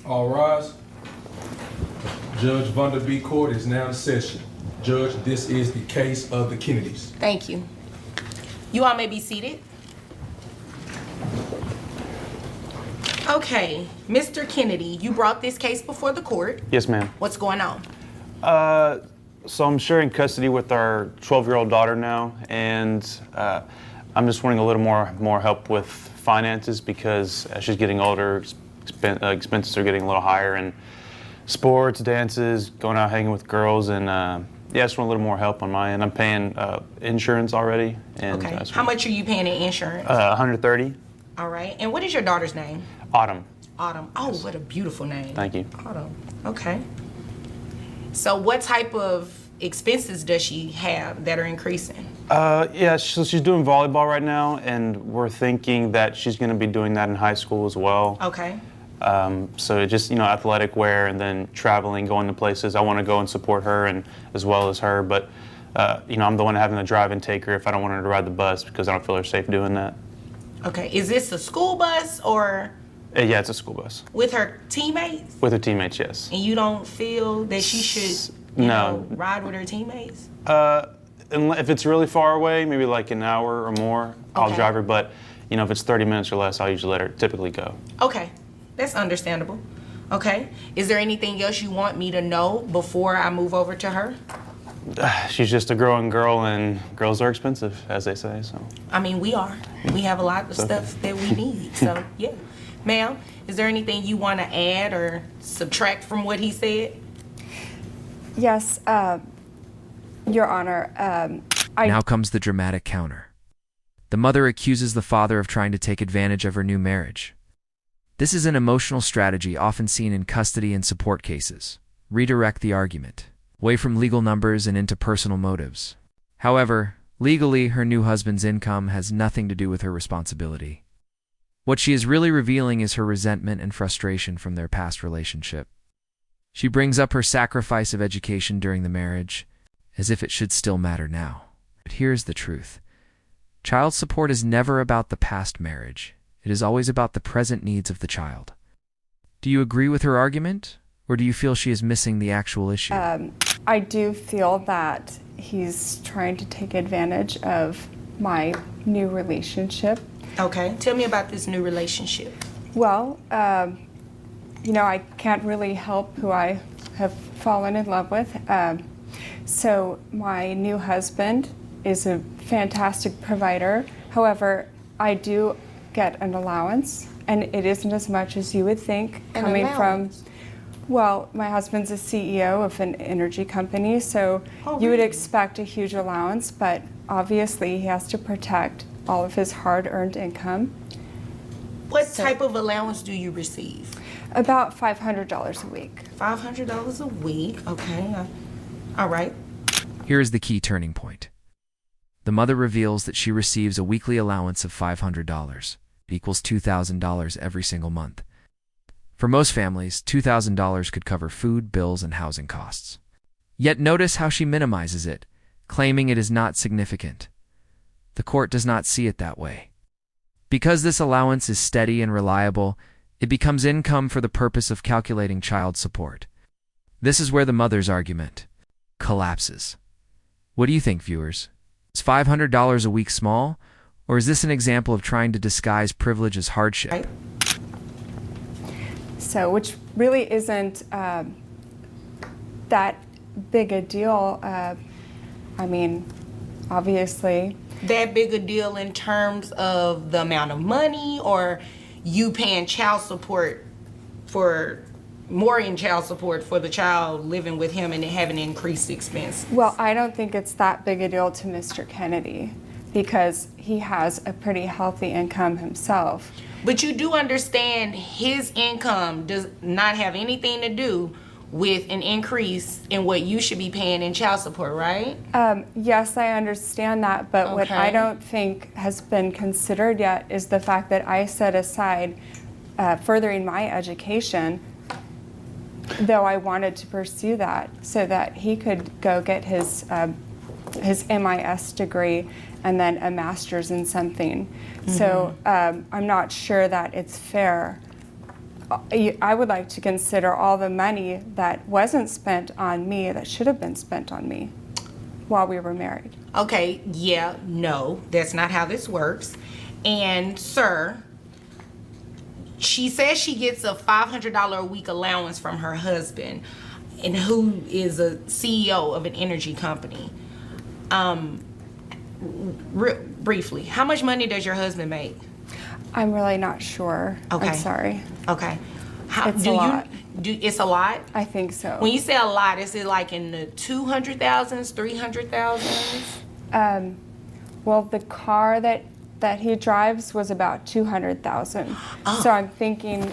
All rise. Judge Vanderbeek Court is now in session. Judge, this is the case of the Kennedys. Thank you. You all may be seated. Okay, Mr. Kennedy, you brought this case before the court. Yes, ma'am. What's going on? So I'm sharing custody with our 12-year-old daughter now, and I'm just wanting a little more help with finances because as she's getting older, expenses are getting a little higher, and sports, dances, going out hanging with girls, and yeah, I just want a little more help on my end. I'm paying insurance already. And, okay. How much are you paying in insurance? $130. All right. And what is your daughter's name? Autumn. Autumn. Oh, what a beautiful name. Thank you. Autumn. Okay. So what type of expenses does she have that are increasing? Yeah, so she's doing volleyball right now, and we're thinking that she's going to be doing that in high school as well. Okay. So just, athletic wear and then traveling, going to places. I want to go and support her and as well as her, but, I'm the one having to drive and take her if I don't want her to ride the bus because I don't feel her safe doing that. Okay. Is this a school bus or? Yeah, it's a school bus. With her teammates? With her teammates, yes. And you don't feel that she should, ride with her teammates? If it's really far away, maybe like an hour or more, I'll drive her. But, if it's 30 minutes or less, I'll usually let her typically go. Okay. That's understandable. Okay. Is there anything else you want me to know before I move over to her? She's just a growing girl, and girls are expensive, as they say, so. I mean, we are. We have a lot of stuff that we need, so, yeah. Ma'am, is there anything you want to add or subtract from what he said? Yes, Your Honor. Now comes the dramatic counter. The mother accuses the father of trying to take advantage of her new marriage. This is an emotional strategy often seen in custody and support cases. Redirect the argument, away from legal numbers and into personal motives. However, legally, her new husband's income has nothing to do with her responsibility. What she is really revealing is her resentment and frustration from their past relationship. She brings up her sacrifice of education during the marriage, as if it should still matter now. But here's the truth. Child support is never about the past marriage. It is always about the present needs of the child. Do you agree with her argument, or do you feel she is missing the actual issue? I do feel that he's trying to take advantage of my new relationship. Okay. Tell me about this new relationship. Well, I can't really help who I have fallen in love with. So my new husband is a fantastic provider. However, I do get an allowance, and it isn't as much as you would think coming from, well, my husband's a CEO of an energy company, so you would expect a huge allowance, but obviously he has to protect all of his hard-earned income. What type of allowance do you receive? About $500 a week. $500 a week, okay. All right. Here is the key turning point. The mother reveals that she receives a weekly allowance of $500, equals $2,000 every single month. For most families, $2,000 could cover food, bills, and housing costs. Yet notice how she minimizes it, claiming it is not significant. The court does not see it that way. Because this allowance is steady and reliable, it becomes income for the purpose of calculating child support. This is where the mother's argument collapses. What do you think, viewers? Is $500 a week small, or is this an example of trying to disguise privilege as hardship? Right. So, which really isn't that big a deal. I mean, obviously. That big a deal in terms of the amount of money, or you paying child support for more in child support for the child living with him and having increased expense? Well, I don't think it's that big a deal to Mr. Kennedy because he has a pretty healthy income himself. But you do understand his income does not have anything to do with an increase in what you should be paying in child support, right? Yes, I understand that, but what I don't think has been considered yet is the fact that I set aside furthering my education, though I wanted to pursue that, so that he could go get his MIS degree and then a master's in something. Mm-hmm. So I'm not sure that it's fair I would like to consider all the money that wasn't spent on me that should have been spent on me while we were married. Okay, yeah, no, that's not how this works. And sir, she says she gets a $500 a week allowance from her husband, and who is a CEO of an energy company. Briefly, how much money does your husband make? I'm really not sure. Okay. I'm sorry. Okay. It's a lot. It's a lot? I think so. When you say a lot, is it like in the 200,000s, 300,000s? Well, the car that he drives was about 200,000. Oh. So I'm thinking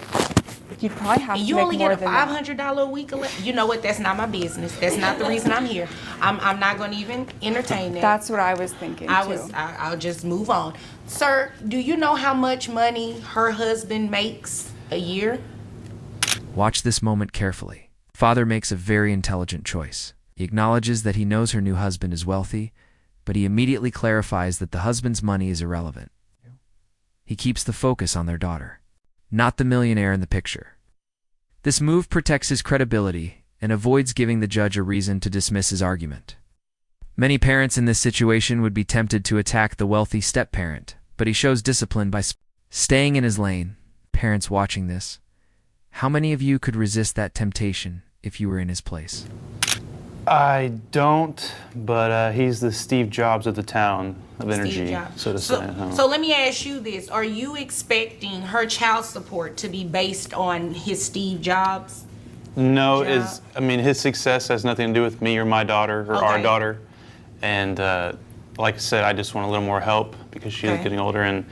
you'd probably have to You make only more get a than that. $500 a week. You know what? That's not my business. That's not the reason I'm here. I'm not going to even entertain that. That's what I was thinking too. I'll just move on. Sir, do you know how much money her husband makes a year? Watch this moment carefully. Father makes a very intelligent choice. He acknowledges that he knows her new husband is wealthy, but he immediately clarifies that the husband's money is irrelevant. He keeps the focus on their daughter, not the millionaire in the picture. This move protects his credibility and avoids giving the judge a reason to dismiss his argument. Many parents in this situation would be tempted to attack the wealthy step-parent, but he shows discipline by staying in his lane. Parents watching this, how many of you could resist that temptation if you were in his place? I don't, but he's the Steve Jobs of the town of energy, Steve Jobs. so to say. So let me ask you this. Are you expecting her child support to be based on his Steve Jobs? No, job? I mean, his success has nothing to do with me or my daughter or our Okay. daughter. And like I said, I just want a little more help because she is Okay. getting older. And,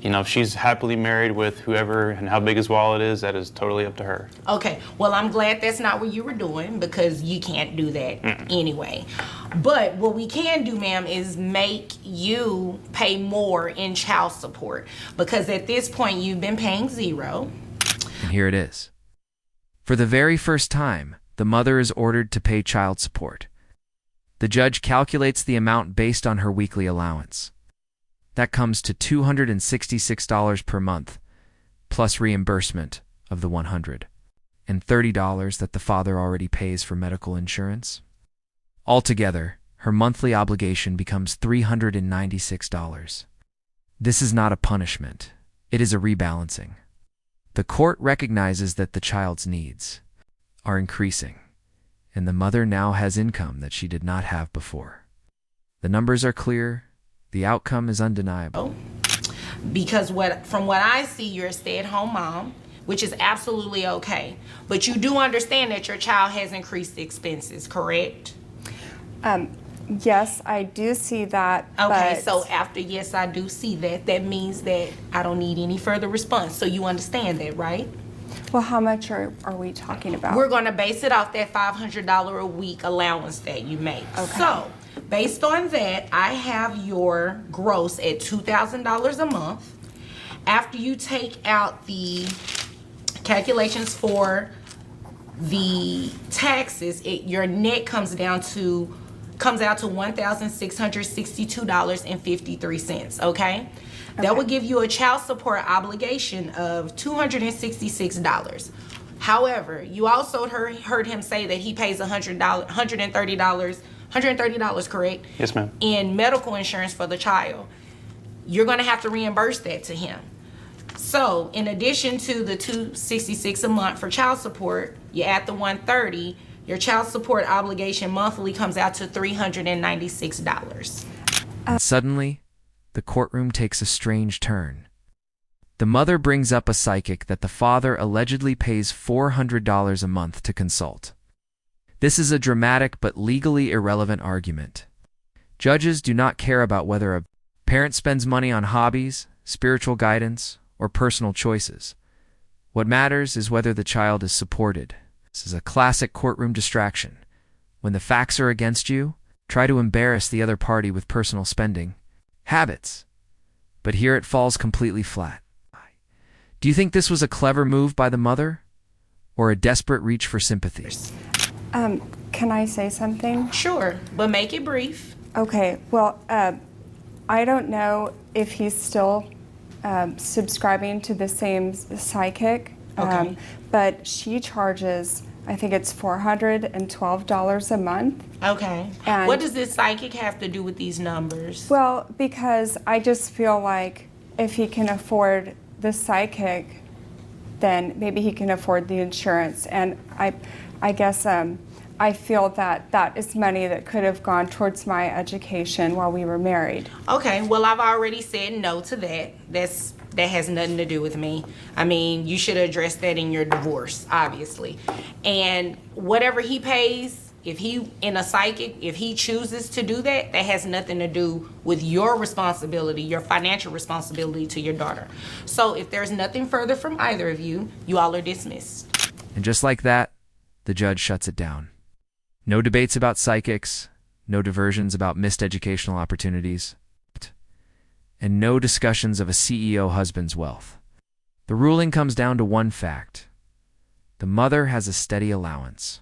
you know, if she's happily married with whoever and how big his wallet is, that is totally up to her. Okay, well, I'm glad that's not what you were doing because you can't do that anyway. But what we can do, ma'am, is make you pay more in child support because at this point you've been paying $0. And here it is. For the very first time, the mother is ordered to pay child support. The judge calculates the amount based on her weekly allowance. That comes to $266 per month, plus reimbursement of the $130 that the father already pays for medical insurance. Altogether, her monthly obligation becomes $396. This is not a punishment. It is a rebalancing. The court recognizes that the child's needs are increasing, and the mother now has income that she did not have before. The numbers are clear. The outcome is undeniable. Because from what I see, you're a stay-at-home mom, which is absolutely okay. But you do understand that your child has increased expenses, correct? Yes, I do see that. Okay, but so after yes, I do see that, that means that I don't need any further response. So you understand that, right? well, how much are we talking about? We're going to base it off that $500 a week allowance that you make. Okay. So, based on that, I have your gross at $2,000 a month. After you take out the calculations for the taxes, your net comes out to $1,662.53. Okay? That would give you a child support obligation of $266. However, you also heard him say that he pays $130, correct? Yes, ma'am. In medical insurance for the child. You're going to have to reimburse that to him. So, in addition to the $266 a month for child support, you add the $130, your child support obligation monthly comes out to $396. Suddenly, the courtroom takes a strange turn. The mother brings up a psychic that the father allegedly pays $400 a month to consult. This is a dramatic but legally irrelevant argument. Judges do not care about whether a parent spends money on hobbies, spiritual guidance, or personal choices. What matters is whether the child is supported. This is a classic courtroom distraction. When the facts are against you, try to embarrass the other party with personal spending habits. But here it falls completely flat. Do you think this was a clever move by the mother, or a desperate reach for sympathy? Can I say something? Sure, but make it brief. Okay, well, I don't know if he's still subscribing to the same psychic, Okay. But she charges, I think it's $412 a month. Okay. And- What does this psychic have to do with these numbers? Well, because I just feel like if he can afford the psychic, then maybe he can afford the insurance. And I guess I feel that that is money that could have gone towards my education while we were married. Okay, well, I've already said no to that. That has nothing to do with me. I mean, you should address that in your divorce, obviously. And whatever he pays, if he chooses to do that, that has nothing to do with your responsibility, your financial responsibility to your daughter. So if there's nothing further from either of you, you all are dismissed. And just like that, the judge shuts it down. No debates about psychics, no diversions about missed educational opportunities, and no discussions of a CEO husband's wealth. The ruling comes down to one fact. The mother has a steady allowance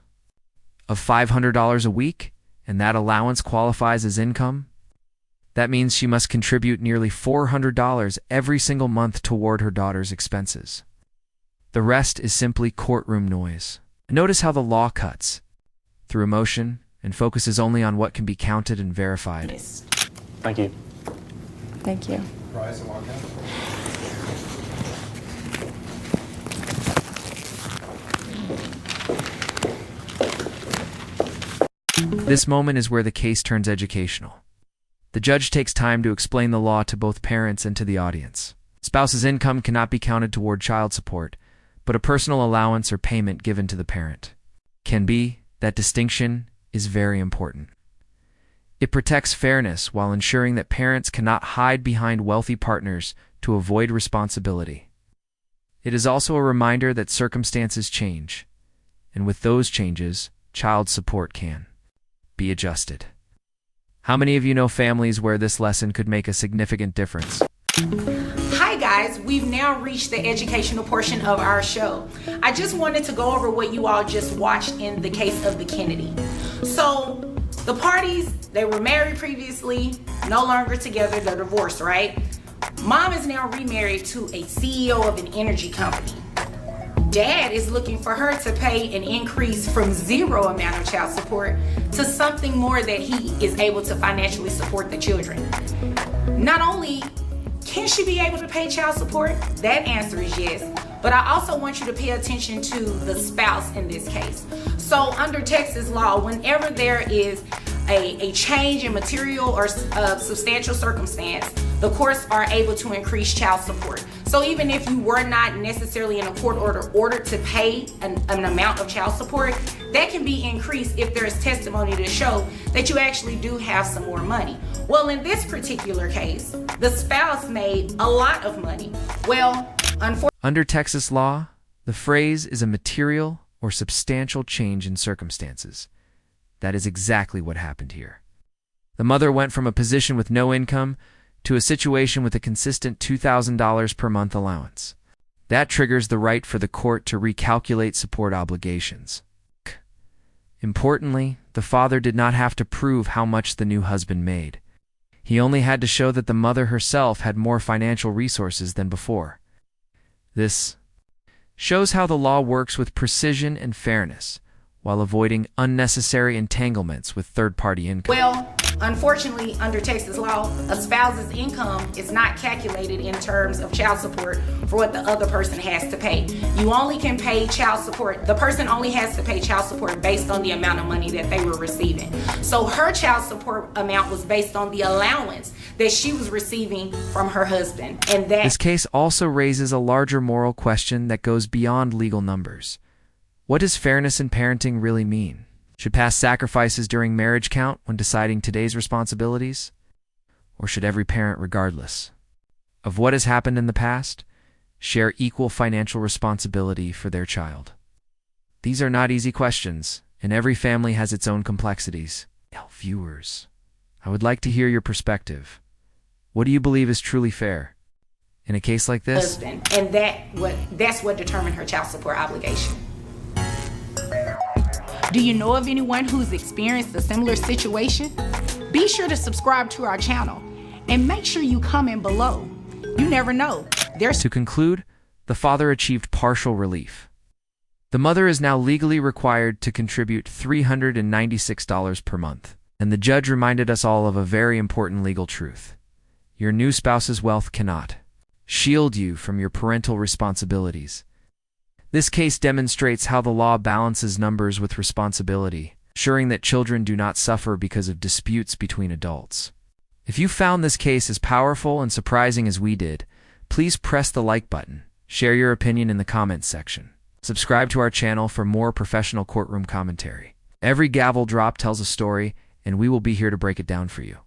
of $500 a week, and that allowance qualifies as income. That means she must contribute nearly $400 every single month toward her daughter's expenses. The rest is simply courtroom noise. Notice how the law cuts through emotion and focuses only on what can be counted and verified. Thank you. Thank you. Rise and walk out. This moment is where the case turns educational. The judge takes time to explain the law to both parents and to the audience. Spouse's income cannot be counted toward child support, but a personal allowance or payment given to the parent can be. That distinction is very important. It protects fairness while ensuring that parents cannot hide behind wealthy partners to avoid responsibility. It is also a reminder that circumstances change, and with those changes, child support can be adjusted. How many of you know families where this lesson could make a significant difference? Hi guys, we've now reached the educational portion of our show. I just wanted to go over what you all just watched in the case of the Kennedy. So the parties, they were married previously, no longer together, they're divorced, right? Mom is now remarried to a CEO of an energy company. Dad is looking for her to pay an increase from zero amount of child support to something more that he is able to financially support the children. Not only can she be able to pay child support? That answer is yes. But I also want you to pay attention to the spouse in this case. So under Texas law, whenever there is a change in material or substantial circumstance, the courts are able to increase child support. So even if you were not necessarily in a court ordered to pay an amount of child support, that can be increased if there is testimony to show that you actually do have some more money. Well, in this particular case, the spouse made a lot of money. Well, unfortunately, Under Texas law, the phrase is a material or substantial change in circumstances. That is exactly what happened here. The mother went from a position with no income to a situation with a consistent $2,000 per month allowance. That triggers the right for the court to recalculate support obligations. Importantly, the father did not have to prove how much the new husband made. He only had to show that the mother herself had more financial resources than before. This shows how the law works with precision and fairness, while avoiding unnecessary entanglements with third-party income. well, unfortunately, under Texas law, a spouse's income is not calculated in terms of child support for what the other person has to pay. You only can pay child support, the person only has to pay child support based on the amount of money that they were receiving. So her child support amount was based on the allowance that she was receiving from her husband. And that This case also raises a larger moral question that goes beyond legal numbers. What does fairness in parenting really mean? Should past sacrifices during marriage count when deciding today's responsibilities? Or should every parent, regardless of what has happened in the past, share equal financial responsibility for their child? These are not easy questions, and every family has its own complexities. Now, viewers, I would like to hear your perspective. What do you believe is truly fair in a case like this? husband, and that's what determined her child support obligation. Do you know of anyone who's experienced a similar situation? Be sure to subscribe to our channel and make sure you comment below. You never know. To conclude, the father achieved partial relief. The mother is now legally required to contribute $396 per month. And the judge reminded us all of a very important legal truth. Your new spouse's wealth cannot shield you from your parental responsibilities. This case demonstrates how the law balances numbers with responsibility, ensuring that children do not suffer because of disputes between adults. If you found this case as powerful and surprising as we did, please press the like button, share your opinion in the comments section. Subscribe to our channel for more professional courtroom commentary. Every gavel drop tells a story, and we will be here to break it down for you.